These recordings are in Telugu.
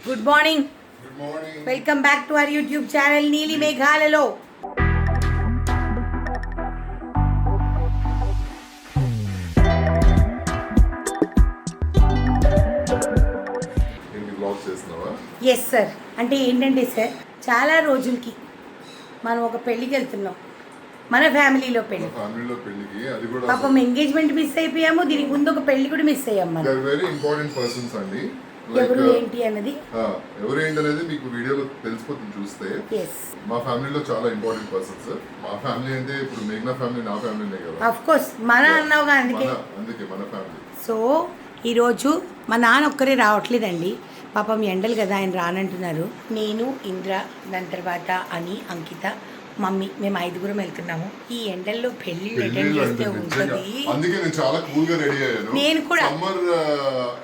Good morning. Welcome back to our YouTube channel నీలి మేఘాలలో. Yes sir. అంటే ఏంటంటే సార్, చాలా రోజులకి మనం ఒక పెళ్ళికి వెళ్తున్నాం, మన ఫ్యామిలీలో పెళ్లి. పాపం ఎంగేజ్మెంట్ మిస్ అయిపోయాము, దీనికి ముందు ఒక పెళ్లి కూడా మిస్ అయ్యాము. మనం వెరీ ఇంపార్టెంట్ పర్సన్స్ అండి. ఎవరు ఏంటి అన్నది మీకు వీడియోలో తెలిసిపోతుంది చూస్తే. మా ఫ్యామిలీలో చాలా ఇంపార్టెంట్ పర్సన్స్. మా ఫ్యామిలీ అంటే ఇప్పుడు మేఘ్నా ఫ్యామిలీ నా ఫ్యామిలీనే కదా. ఆఫ్ కోర్స్ మన అన్నావుగా, అందుకే మన ఫ్యామిలీ. సో ఈరోజు మా నాన్న ఒక్కరే రావట్లేదండి, పాపం ఎండలు కదా, ఆయన రానంటున్నారు. నేను, ఇంద్ర, దాని తర్వాత అని, అంకిత, మమ్మీ, మేము 5గురం వెళ్తున్నాము. ఈ ఎండల్లో పెళ్లి అటెండ్ చేస్తే ఉంటుంది. అందుకే నేను చాలా కూల్ గా రెడీ అయ్యాను. నేను కూడా సమ్మర్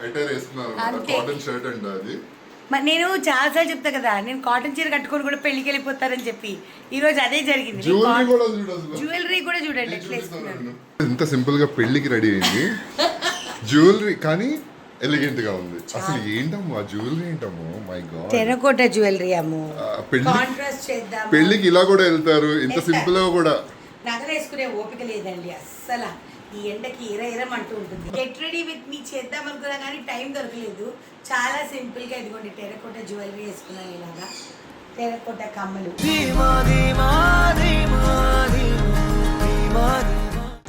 అటైర్ వేస్తున్నాను, కాటన్ షర్ట్ అండి అది. నేను చాలాసార్లు చెప్తా కదా, నేను కాటన్ చీర కట్టుకొని కూడా పెళ్లికి వెళ్ళిపోతారని చెప్పి. ఈ రోజు అదే జరిగింది. జ్యువెలరీ కూడా చూడండి ఎట్లా వేసుకున్నాను. ఎంత సింపుల్ గా పెళ్లికి రెడీ అయింది. జ్యువెలరీ కానీ ఎలిగెంట్ గా ఉంది. అసలు ఏంటమ్మా జ్యువెలరీ ఏంటమ్మో, మై గాడ్. టెర్రకోటా జ్యువెలరీ అమ్మో. కాంట్రాస్ట్ చేద్దాం. పెళ్లికి ఇలా కూడా వెళ్తారు, ఇంత సింపుల్ గా కూడా. నగలు వేసుకునే ఓపిక లేదండి అస్సలు. ఈ ఎండకి ఇరం అంటూ ఉంటుంది. గెట్ రెడీ విత్ మీ చేద్దాం అనుకున్నా కానీ టైం దొరకలేదు. చాలా సింపుల్ గా ఇదిగోండి టెర్రకోటా జ్యువెలరీ వేసుకున్నాను. ఇలాగా టెర్రకోటా కమ్మలు.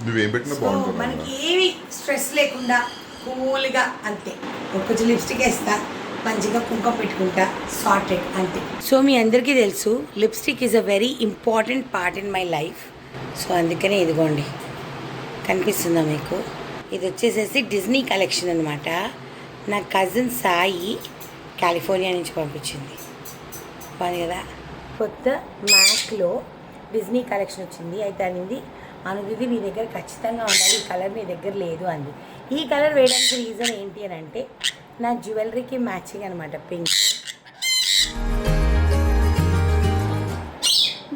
నువ్వేం పెట్టినా బాగుంటుంది. మనకి ఏమి స్ట్రెస్ లేకుండా కూల్గా అంతే. కొంచెం లిప్స్టిక్ వేస్తా, మంచిగా కుంకుమ పెట్టుకుంటా, సార్టెడ్ అంతే. సో మీ అందరికీ తెలుసు lipstick is a very important part in my life. So అందుకనే ఇదిగోండి, కనిపిస్తుందా మీకు? ఇది వచ్చేసేసి డిజ్నీ కలెక్షన్ అనమాట. నా కజిన్ సాయి కాలిఫోర్నియా నుంచి పంపించింది. బాగుంది కదా. కొత్త మ్యాక్లో డిజ్నీ కలెక్షన్ వచ్చింది. అయితే అనింది, అనుదిది నీ దగ్గర ఖచ్చితంగా ఉండాలి, ఈ కలర్ నీ దగ్గర లేదు అంది. ఈ కలర్ వేయడానికి రీజన్ ఏంటి అని అంటే, నా జ్యువెలరీకి మ్యాచింగ్ అనమాట, పింక్.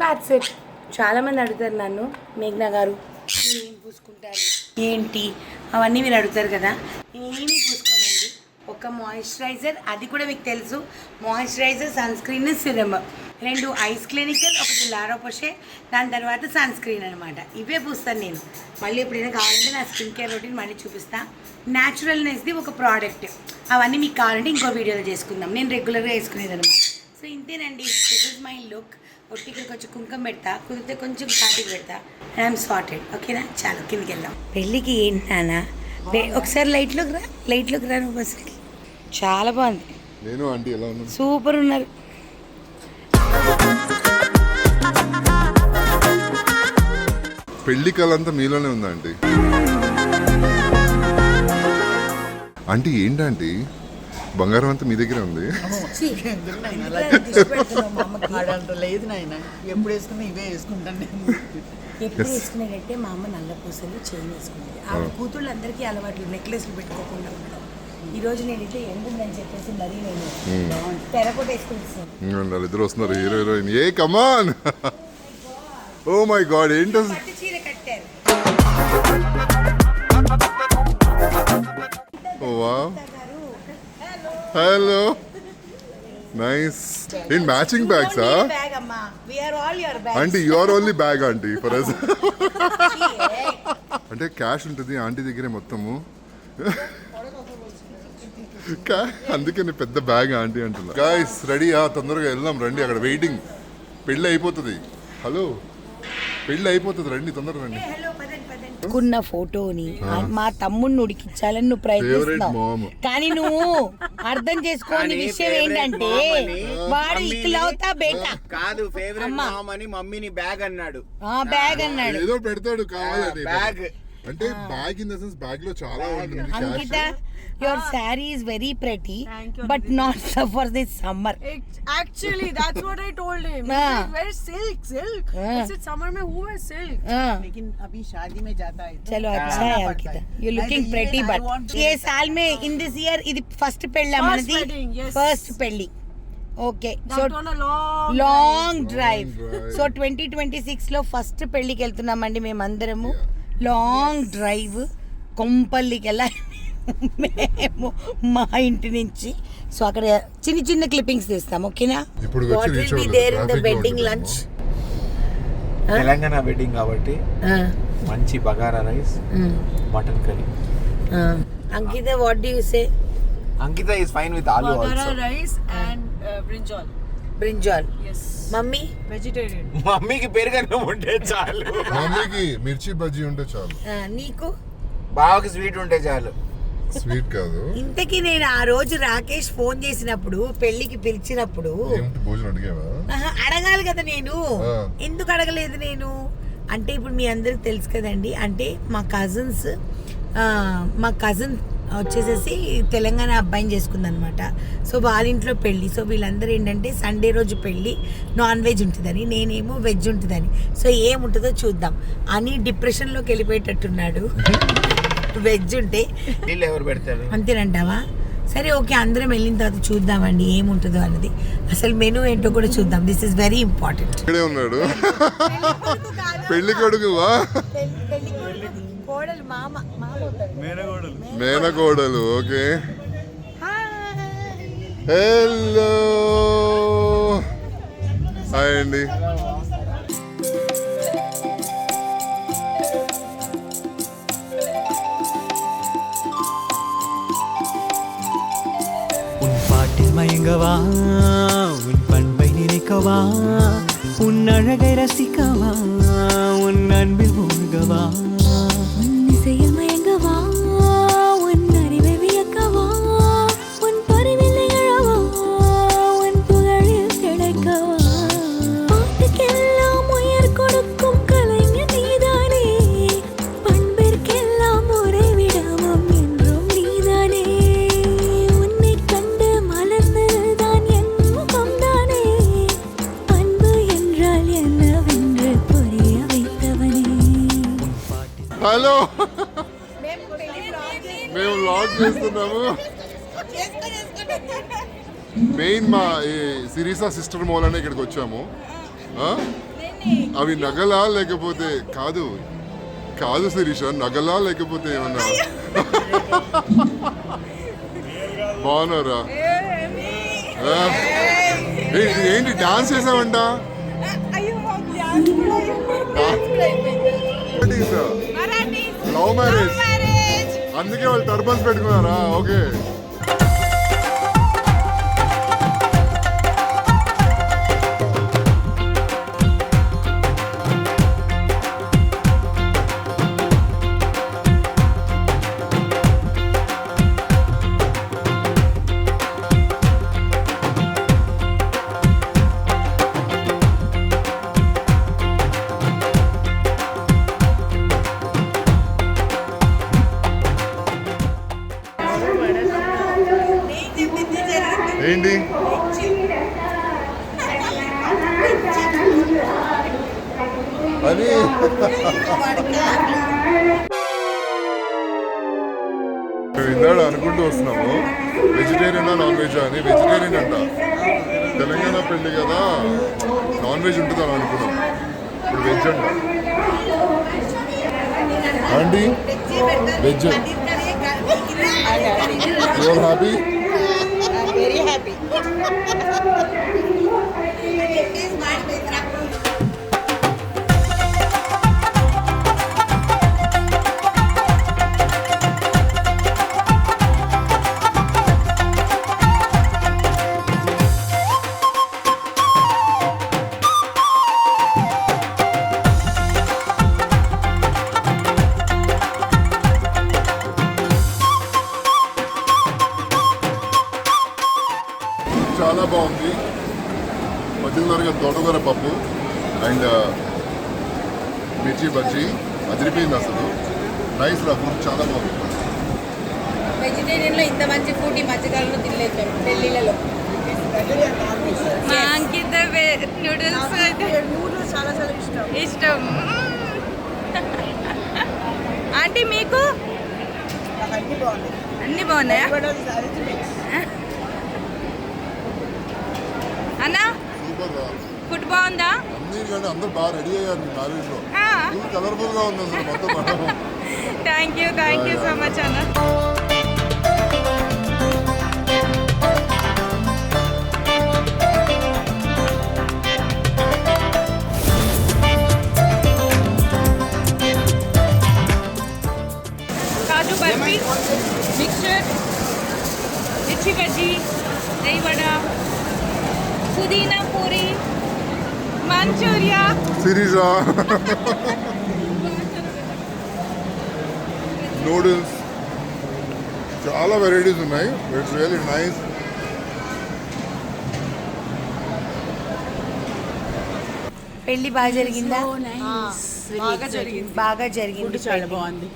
That's it. చాలామంది అడుగుతారు నన్ను, మేఘ్నా గారు ఏం పూసుకుంటారు ఏంటి అవన్నీ మీరు అడుగుతారు కదా. నేను ఏమీ పూసుకోనండి, ఒక మాయిశ్చరైజర్, అది కూడా మీకు తెలుసు. మాయిశ్చరైజర్, సన్ స్క్రీన్, సిరమ్, 2 ఐస్ క్లినికల్, ఒకటి లారో పొషే, దాని తర్వాత సన్ స్క్రీన్ అనమాట. ఇవే పూస్తాను నేను. మళ్ళీ ఎప్పుడైనా కావాలంటే నా స్కిన్ కేర్ రొటీన్ మళ్ళీ చూపిస్తా. న్యాచురల్నెస్ది ఒక ప్రోడక్ట్, అవన్నీ మీకు కావాలంటే ఇంకో వీడియోలో చేసుకుందాం. నేను రెగ్యులర్గా వేసుకునేది అనమాట. సో ఇంతేనండి, దిస్ ఇస్ మై లుక్. ఒట్టికి కొంచెం కుంకుమ పెడతా, కుదిరితే కొంచెం కాటికి పెడతా, అండ్ ఐఎమ్ సార్టెడ్. ఓకేనా? చాలా కిందకి వెళ్దాం. పెళ్ళికి ఏంటి నాన్న, ఒకసారి లైట్లోకి రా నువ్వు అసలుకి. చాలా బాగుంది. నేను ఆంటీ ఎలా ఉన్నాను? సూపర్ ఉన్నారు. పెళ్లి కళంతా మీలోనే ఉందా ఆంటీ? ఆంటీ ఏంటంటే బంగారం అంతా మీ దగ్గరే ఉంది. లేదు నాయన, ఎప్పుడు వేసుకున్నా ఇవే వేసుకుంటాను నేను. ఎప్పుడు వేసుకునేటట్టే మా అమ్మ నల్ల పూసలు చైన్ వేసుకునేది. ఆ కూతుళ్ళు అందరికీ అలవాట్లు, నెక్లెస్లు పెట్టుకోకుండా ఉండడం. ఈ రోజు నేనైతే ఎండుందని చెప్పేసి మరీ నేను టెర్రకోట వేసుకుంటున్నాను. వాళ్ళిద్దరు వస్తున్నారు, హీరో హీరోయిన్. ఏ కమాన్, ఓ మై గాడ్, ఏంటి పట్టు చీర కట్టారు. Hello, nice. In matching bags aunty? You are only bag aunty for us. అంటే క్యాష్ ఉంటుంది ఆంటీ దగ్గరే మొత్తము, అందుకే నేను పెద్ద బ్యాగ్ ఆంటీ అంటున్నా. గాయ్స్ రెడీయా? తొందరగా వెళ్దాం రండి, అక్కడ వెయిటింగ్. పెళ్ళి అయిపోతుంది. హలో, పెళ్ళి అయిపోతుంది, రండి తొందరగా రండి. కున్న ఫోటోని మా తమ్ముడిని ఉడికించాలని నువ్వు ప్రయత్నిస్తున్నావు, కానీ నువ్వు అర్థం చేసుకోని విషయం ఏంటంటే వాడు ఇక్కలవుతా బేటా కాదు. ఫేవరెట్ మామ్ అని మమ్మీని బ్యాగ్ అన్నాడు. బ్యాగ్ అన్నాడు, ఏదో పెడతాడు కావాలని. బ్యాగ్ అంటే bag in the sense bag లో చాలా ఉంటుంది. అంకిత, your saree is very pretty, but not for this summer. Actually, that's what I told him. Wear silk. I said summer mein who wears silk? लेकिन अभी शादी में जाता है. चलो अच्छा है Ankita, you looking pretty, but ये साल में in this year ఇది ఫస్ట్ పెళ్ళి మనది, ఫస్ట్ పెళ్ళి. Okay, so long drive. So 2026 లో ఫస్ట్ పెళ్ళికి వెళ్తున్నామండి మేమందరము. లాంగ్ డ్రైవ్, కొంపల్లికి వెళ్ళాలి మేము మా ఇంటి నుంచి. సో అక్కడ చిన్న చిన్న క్లిప్పింగ్స్ తీస్తాం, ఓకేనా? ఇప్పుడు What will be there in the wedding lunch? Telangana wedding కాబట్టి మంచి bagara rice, mutton curry. Ankita, what do you say? Ankita is fine with ఆలు Bagara also. rice and brinjal. Brinjal. Yes. Mummy Vegetarian. మమ్మీకి పెరుగన్నం ఉంటే చాలు, మమ్మీకి మిర్చి బజ్జీ ఉంటే చాలు. నీకు? బావకి స్వీట్ ఉంటే చాలు. స్వీట్ కాదు. ఇంతకీ నేను ఆ రోజు రాకేష్ ఫోన్ చేసినప్పుడు, పెళ్లికి పిలిచినప్పుడు ఏమిటి భోజనం అడిగావా? అడగాలి కదా నేను. ఆ. ఎందుకు అడగలేదు నేను అంటే, ఇప్పుడు మీ అందరికి తెలుసు కదండి, అంటే మా కజిన్ వచ్చేసేసి తెలంగాణ అబ్బాయిని చేసుకుందనమాట. సో వాళ్ళ ఇంట్లో పెళ్ళి. సో వీళ్ళందరూ ఏంటంటే సండే రోజు పెళ్ళి, నాన్ వెజ్ ఉంటుందని, నేనేమో వెజ్ ఉంటుందని. సో ఏముంటుందో చూద్దాం అని డిప్రెషన్లోకి వెళ్ళిపోయేటట్టున్నాడు. వెజ్ ఉంటే వీళ్ళు ఎవరు పెడతారు? అంతేనంటావా? సరే ఓకే, అందరం వెళ్ళిన తర్వాత చూద్దామండి ఏముంటుందో అన్నది. అసలు మెనూ ఏంటో కూడా చూద్దాం. This is very important. ఇక్కడే ఉన్నాడు పెళ్లి కొడుకువా? కోడలు మామ మేనకోడలు. ఓకే, హలో, హాయ్ అండి. உன் பாட்டில் மயங்கவா, உன் பண்பை நினைக்கவா, உன் அழகை ரசிக்கவா, உன் அன்பில் மூழ்கவா, உன் இசையில் மயங்கவா, உன் அறிவை வியக்கவா, உன் பரிவில் நிகழவா, உன் புகழில் திளைக்கவா. பாட்டுக்கெல்லாம் உயிர் கொடுக்கும் கலைஞர் நீதானே, பண்பிற்கெல்லாம் உறைவிடமும் என்றும் நீதானே. உன்னை கண்டு மலர்ந்ததுதான் என் முகம்தானே, அன்பு என்றால் என்னவென்று புரிய வைத்தவனே. హలో, మేము వ్లాగ్ చేస్తున్నాము. మెయిన్ మా ఈ సిరీసా సిస్టర్ మోల్ అనే ఇక్కడికి వచ్చాము. ఆ? అవి నగలా లేకపోతే కాదు శిరీష, నగలా లేకపోతే ఏమన్నా? బాగున్నారా? ఆ? ఏంటి డాన్స్ చేసావంట? లవ్ మ్యారేజ్, అందుకే వాళ్ళు టర్బన్స్ పెట్టుకున్నారా? ఓకే. ఏంటి అని మేము ఇందాడ అనుకుంటూ వస్తున్నాము, వెజిటేరియనా నాన్ వెజ్ అని. వెజిటేరియన్ అంట, తెలంగాణ పెళ్ళి కదా, నాన్ వెజ్ ఉంటుంది అని అనుకున్నాం. ఇప్పుడు వెజ్ అంట. అండి veg, you are happy? Very happy. చాలా బాగుంది. మధ్యలో తోటకూర పప్పు అండ్ మిర్చి బజ్జీ అదిరిపోయింది అసలు. నైస్ రా, ఫుడ్ చాలా బాగుంది. వెజిటేరియన్లో ఇంత మంచి ఫుడ్ ఈ మధ్యకాలంలో తినలేదు పెళ్ళిళ్ళలో. మా అంకిత నూడిల్స్ Noodles చాలా చాలా ఇష్టం. ఇష్టం. ఆంటీ మీకు నాకు అన్ని బాగున్నాయి. అన్ని బాగున్నాయా But అది ultimate. అన్నా? సూపర్ రా. ఫుడ్ బాగుందా? అన్నిటికంటే అందరూ బాగా రెడీ అయ్యారు మీ మ్యారేజ్ లో. ఆ. ఫుల్ కలర్ఫుల్ గా ఉంది అసలు మొత్తం. థ్యాంక్ యూ సో మచ్ అన్న. కాజు బర్ఫీ, మిక్చర్, మిర్చి బజ్జీ, దही వడ, పుదీనా పూరి, మంచూరియా. సిరీసా నూడిల్స్ చాలా వెరైటీస్ ఉన్నాయి. It's really nice. పెళ్లి బాగా జరిగిందా? బాగా జరిగింది. బాగా జరిగింది. చాలా పెళ్లి. బాగుంది.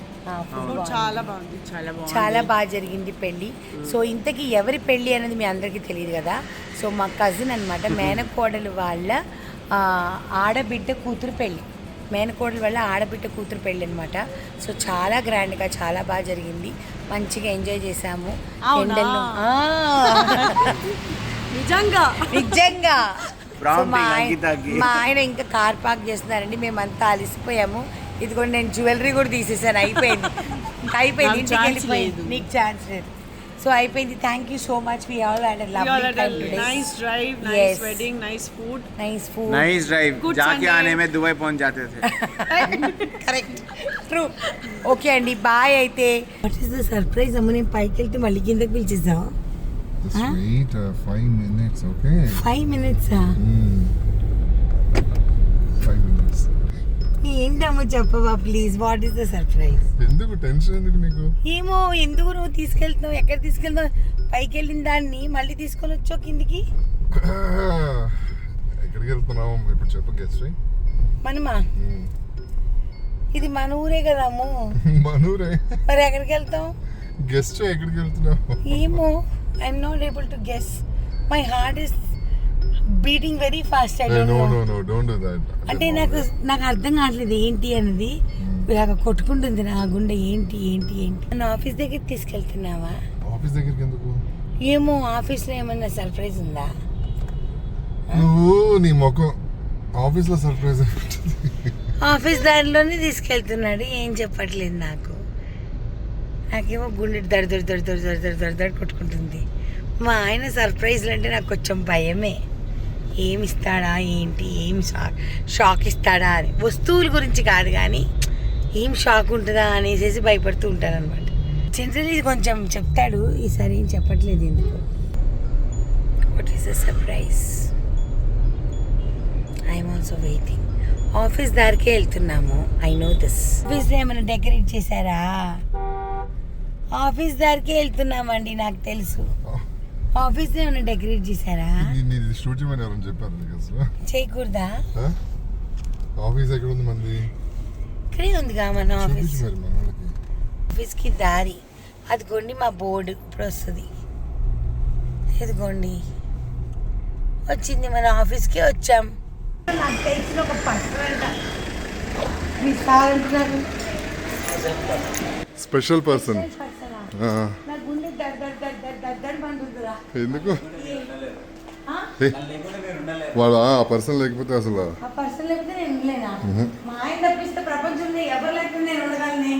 ఫుడ్ చాలా బాగుంది. చాలా బాగుంది. చాలా బాగా జరిగింది పెళ్ళి. సో ఇంతకీ ఎవరి పెళ్ళి అనేది మీ అందరికీ తెలియదు కదా. సో మా కజిన్ అనమాట, మేనకోడలు వాళ్ళ ఆడబిడ్డ కూతురు పెళ్ళి. మేనకోడలు వాళ్ళ ఆడబిడ్డ కూతురు పెళ్ళి అనమాట. సో చాలా గ్రాండ్గా చాలా బాగా జరిగింది. మంచిగా ఎంజాయ్ చేసాము. ఎండల్లో నిజంగా నిజంగా. సో మా అంకితకి. ఆయన ఇంకా కార్ పార్క్ చేస్తున్నారండి. మేమంతా అలసిపోయాము. ఇదిగోండి నేను జ్యువెలరీ కూడా తీసేసాను. అయిపోయింది అయిపోయింది. ఇంటికి వెళ్ళిపోయింది. నీకు ఛాన్స్ లేదు. సో అయిపోయింది. Thank you so much. We all had a lovely time today. nice drive, nice Yes. wedding, nice food. Nice food. Nice drive. Good जाके Sunday. आने में दुबई पहुंच जाते थे. Correct, true. ఓకే అండి, బాయ్ అయితే. వాట్ ఈస్ ద సర్ప్రైజ్ అమ్మ? నేను పైకి వెళ్తే మళ్ళీ కిందకి పిలిచేసావు. Just wait 5 minutes, okay? 5 minutes. 5 minutes. ఏంటమ్మో చెప్పవా please. What is the surprise? ఎందుకు టెన్షన్ ఎందుకు నీకు? ఏమో ఎందుకు నువ్వు తీసుకెళ్తున్నావు? ఎక్కడ తీసుకెళ్తావు? పైకి వెళ్ళిన దాన్ని మళ్ళీ తీసుకొని వచ్చావు కిందికి. ఎక్కడికి వెళ్తున్నావు ఇప్పుడు చెప్పు. గెస్ట్ మనమా? ఇది మన ఊరే కదమ్ము. మనూరే. మరి ఎక్కడికి వెళ్తాం? గెస్ట్ ఎక్కడికి వెళ్తున్నావు? ఏమో, I'm not able to guess. My heart is beating very fast. I don't know. Don't do that. అంటే నాకు అర్థం కావట్లేదు ఏంటి అనేది. ఇలాగ కొట్టుకుంటుంది నా గుండె. ఏంటి ఏంటి ఏంటి నన్ను ఆఫీస్ దగ్గరికి తీసుకెళ్తున్నావా? ఆఫీస్ దగ్గరికి ఎందుకు? ఏమో, ఆఫీస్లో ఏమన్నా సర్ప్రైజ్ ఉందా? నువ్వు నీ ముఖం ఆఫీస్లో సర్ప్రైజ్. ఆఫీస్ దారిలోనే తీసుకెళ్తున్నాడు. ఏం చెప్పట్లేదు నాకు. నాకేమో గుండె దడ కొట్టుకుంటుంది. మా ఆయన సర్ప్రైజ్లు అంటే నాకు కొంచెం భయమే. ఏమి ఇస్తాడా ఏంటి, ఏం షాక్ ఇస్తాడా అని. వస్తువుల గురించి కాదు కానీ ఏం షాక్ ఉంటుందా అనేసి భయపడుతూ ఉంటాను అనమాట. జనరల్లీ కొంచెం చెప్తాడు, ఈసారి ఏం చెప్పట్లేదు ఎందుకు. What is the surprise? I'm also waiting. Office దారికే వెళ్తున్నాము. I know this. ఆఫీస్లో ఏమైనా డెకరేట్ చేశారా? ఆఫీస్ దారికే వెళ్తున్నామండి, నాకు తెలుసు. ఆఫీస్లో ఏమైనా డెకరేట్ చేశారా? నీది స్టూడియో అని ఎవరైనా చెప్పారు నీకు అసలు? చేయకూడదా? ఆఫీస్ ఎక్కడ ఉంది మంది? ఇక్కడే ఉందిగా మన ఆఫీస్. చూపించు మరి మన వాళ్ళకి. ఆఫీస్కి దారి అదిగోండి. మా బోర్డు ఇప్పుడు వస్తుంది. ఇదిగోండి వచ్చింది. మన ఆఫీస్కి వచ్చాం. నాకు తెలిసిన ఒక పర్సన్ అంట. మీ సార్ అంటున్నారు స్పెషల్ పర్సన్. నా గుండె దద్దరి పండుతుందిరా. ఎందుకు? వాడు ఆ పర్సన్ లేకపోతే అసలు ఆ పర్సన్ లేకపోతే నేను ఉండలేనా? మా ఆయన తప్పిస్తే ప్రపంచంలో ఎవరు లేకపోతే నేను ఉండగలని.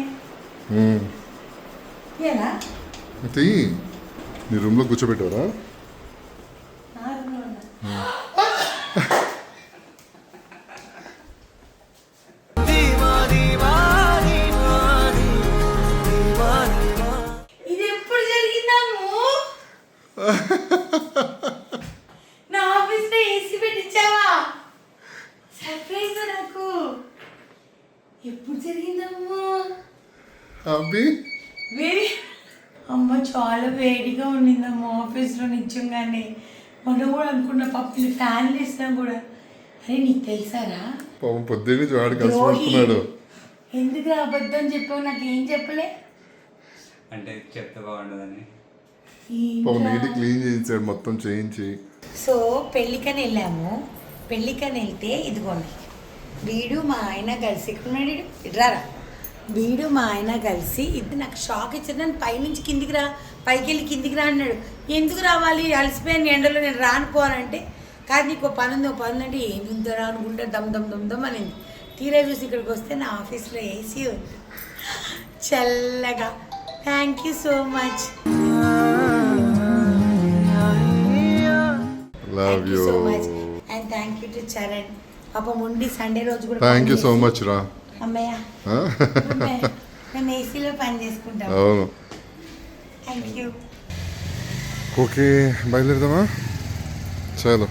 ఏనా చెయ్యి. నీ రూమ్లో కూర్చోబెట్టారా? ఇది ఎప్పుడు జరిగిందాము? నా ఆఫీస్ లో ఏసీ పెట్టించావా? సర్ప్రైజ్ నాకు. ఎప్పుడు జరిగిందమ్మా? అబ్బి వేడి అమ్మ, చాలా వేడిగా ఉండిందమ్మా ఆఫీస్లో నిజంగానే. మొన్న కూడా అనుకున్న పప్పులు ఫ్యాన్లు వేసినా కూడా. అరే నీకు తెలుసారా? పాపం పొద్దున్నే వాడు కష్టపడుతున్నాడు. ఎందుకు అబద్ధం చెప్పావు? నాకు ఏం చెప్పలే. అంటే చెప్తే బాగుండదని. పాపం నీటి క్లీన్ చేయించాడు మొత్తం చేయించి. సో పెళ్ళికని వెళ్ళాము. పెళ్ళికని వెళ్తే ఇదిగోండి వీడు మా ఆయన కలిసి ఇక్కడ ఇట్రారా. వీడు మా ఆయన కలిసి ఇది నాకు షాక్ ఇచ్చాడు. నన్ను పైనుంచి కిందికి రా, పైకి వెళ్ళి కిందికి రా అన్నాడు. ఎందుకు రావాలి? అలసిపోయాను ఎండలో, నేను రానుకోవాలంటే కాదు నీకు పని ఉంది పని ఉందంటే ఏమి ఉందరా అనుకుంటే దమ్ దమ్ దమ్ దమ్ అనింది. తీరా చూసి ఇక్కడికి వస్తే నా ఆఫీస్లో ఏసీ ఉంది చల్లగా. Thank you so much. Love you. So much and thank you to Charan. పాపం ఉండి సండే రోజు కూడా థ్యాంక్ యూ సో మచ్ రా. అమ్మయ్య మేము ఏసీలో పని చేసుకుంటాం. అవును. Thank you. ఓకే బయలుదేరదామా? చలో.